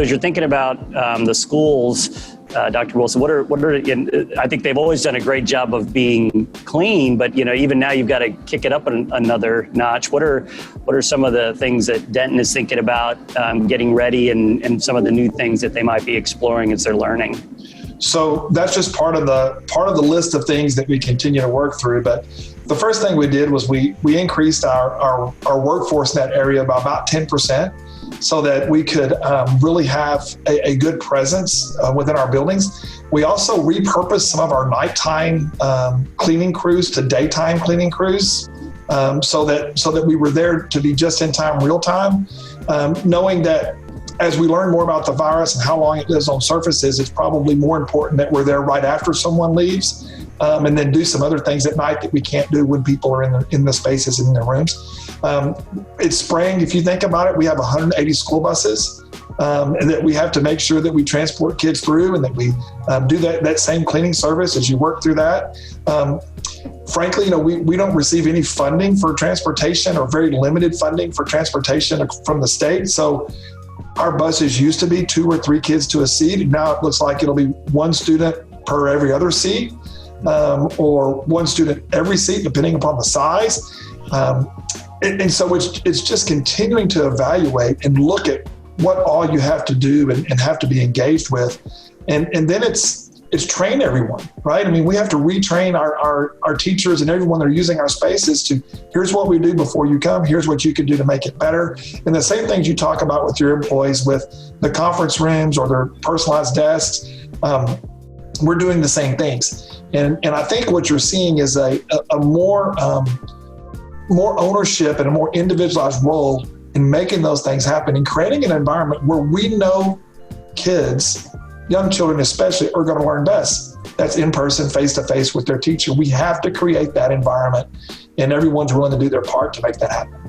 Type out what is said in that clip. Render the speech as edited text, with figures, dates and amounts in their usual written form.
So as you're thinking about the schools, Dr. Wilson, I think they've always done a great job of being clean, but even now you've got to kick it up another notch. What are some of the things that Denton is thinking about getting ready and some of the new things that they might be exploring as they're learning? So that's just part of the list of things that we continue to work through. But the first thing we did was we increased our workforce in that area by about 10%. So that we could really have a good presence within our buildings. We also repurposed some of our nighttime cleaning crews to daytime cleaning crews, so that we were there to be just in time, real time, knowing that as we learn more about the virus and how long it lives on surfaces, it's probably more important that we're there right after someone leaves, and then do some other things at night that we can't do when people are in the spaces in their rooms. It's spring. If you think about it, we have 180 school buses, and that we have to make sure that we transport kids through and that we do that same cleaning service as you work through that. Frankly, we don't receive any funding for transportation, or very limited funding for transportation from the state. So our buses used to be 2 or 3 kids to a seat. Now it looks like it'll be 1 student per every other seat, or 1 student every seat, depending upon the size. And so it's just continuing to evaluate and look at what all you have to do and have to be engaged with. And then it's train everyone, right? I mean, we have to retrain our teachers and everyone that are using our spaces to, here's what we do before you come, here's what you can do to make it better. And the same things you talk about with your employees with the conference rooms or their personalized desks, we're doing the same things. And I think what you're seeing is a more ownership and a more individualized role in making those things happen and creating an environment where we know kids, young children especially, are going to learn best. That's in person, face to face with their teacher. We have to create that environment, and everyone's willing to do their part to make that happen.